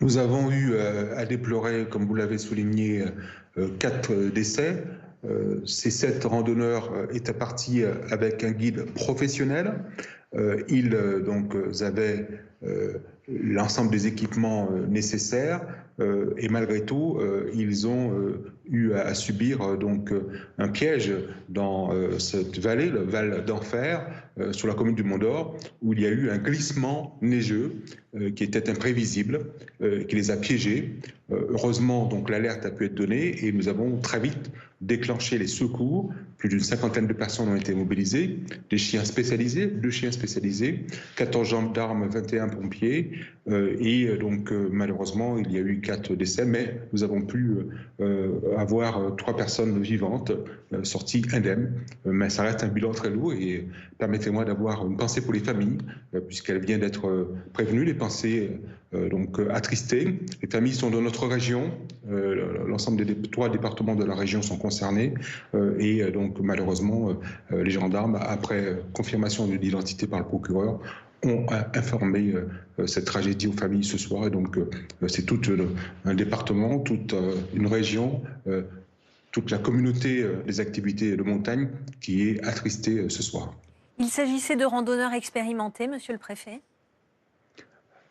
Nous avons eu à déplorer, comme vous l'avez souligné, 4 décès. Ces 7 randonneurs étaient partis avec un guide professionnel. Ils avaient l'ensemble des équipements nécessaires et malgré tout, ils ont eu à subir un piège dans cette vallée, le Val d'Enfer, sur la commune du Mont-d'Or, où il y a eu un glissement neigeux qui était imprévisible, qui les a piégés. Heureusement, donc l'alerte a pu être donnée et nous avons très vite déclenché les secours. Plus d'une 50aine de personnes ont été mobilisées, des chiens spécialisés, 2 chiens spécialisés, 14 gendarmes, 21 pompiers, malheureusement il y a eu 4 décès, mais nous avons pu avoir 3 personnes vivantes sorties indemnes. Mais ça reste un bilan très lourd et permettez-moi d'avoir une pensée pour les familles, puisqu'elle vient d'être prévenue, les pensées attristées. Les familles sont dans notre région, l'ensemble des 3 départements de la région sont concernés malheureusement les gendarmes, après confirmation de l'identité par le procureur, ont informé cette tragédie aux familles ce soir. Et donc c'est tout un département, toute une région, toute la communauté des activités de montagne qui est attristée ce soir. Il s'agissait de randonneurs expérimentés, monsieur le préfet ?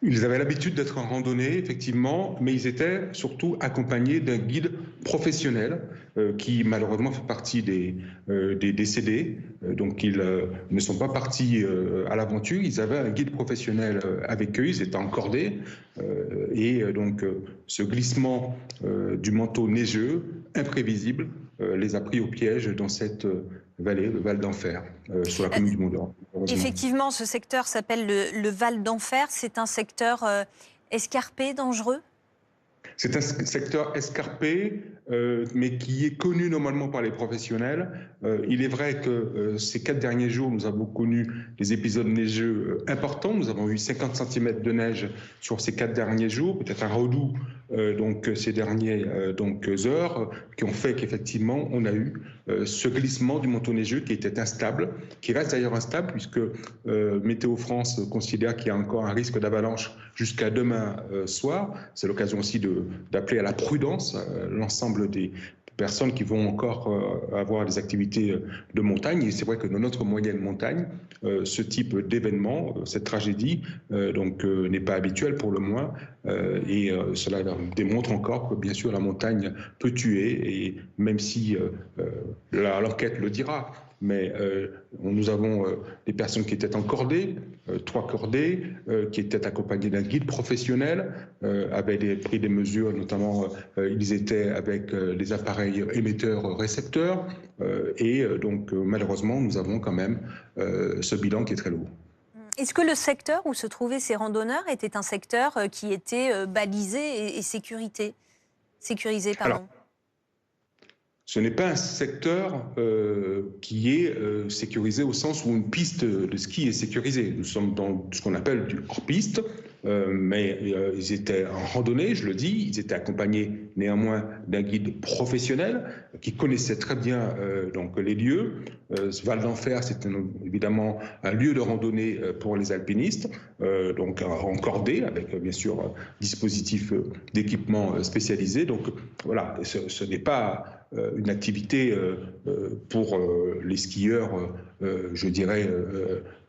Ils avaient l'habitude d'être en randonnée, effectivement, mais ils étaient surtout accompagnés d'un guide professionnel qui, malheureusement, fait partie des décédés. Donc, ils ne sont pas partis à l'aventure. Ils avaient un guide professionnel avec eux. Ils étaient encordés. Ce glissement du manteau neigeux, imprévisible, les a pris au piège dans cette vallée, le Val d'Enfer, sur la commune du Mont-d'Or. Effectivement, ce secteur s'appelle le Val d'Enfer. C'est un secteur escarpé, dangereux ? C'est un secteur escarpé, mais qui est connu normalement par les professionnels. Il est vrai que ces 4 derniers jours, nous avons connu des épisodes neigeux importants. Nous avons eu 50 cm de neige sur ces 4 derniers jours, peut-être un redout ces dernières heures, qui ont fait qu'effectivement, on a eu ce glissement du manteau neigeux qui était instable, qui reste d'ailleurs instable, puisque Météo France considère qu'il y a encore un risque d'avalanche jusqu'à demain soir. C'est l'occasion aussi d'appeler à la prudence l'ensemble des personnes qui vont encore avoir des activités de montagne. Et c'est vrai que dans notre moyenne montagne, ce type d'événement, cette tragédie, n'est pas habituel pour le moins. Cela démontre encore que, bien sûr, la montagne peut tuer, et même si l'enquête le dira. Mais nous avons des personnes qui étaient encordées, 3 cordées, qui étaient accompagnées d'un guide professionnel, avaient pris des mesures, notamment ils étaient avec les appareils émetteurs-récepteurs, malheureusement nous avons quand même ce bilan qui est très lourd. Est-ce que le secteur où se trouvaient ces randonneurs était un secteur qui était balisé et sécurisé, pardon ? Ce n'est pas un secteur qui est sécurisé au sens où une piste de ski est sécurisée. Nous sommes dans ce qu'on appelle du hors-piste, mais ils étaient en randonnée, je le dis. Ils étaient accompagnés néanmoins d'un guide professionnel qui connaissait très bien les lieux. Ce Val d'Enfer, c'est évidemment un lieu de randonnée pour les alpinistes, encordé avec bien sûr dispositif d'équipement spécialisé. Donc voilà, ce n'est pas une activité pour les skieurs, je dirais,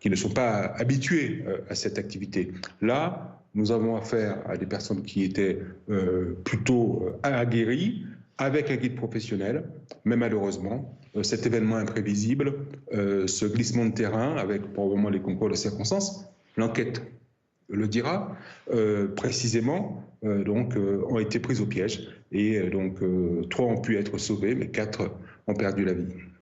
qui ne sont pas habitués à cette activité. Là, nous avons affaire à des personnes qui étaient plutôt aguerries, avec un guide professionnel, mais malheureusement, cet événement imprévisible, ce glissement de terrain, avec probablement les concours de circonstances, l'enquête le dira, précisément, ont été prises au piège. Et 3 ont pu être sauvés, mais 4 ont perdu la vie.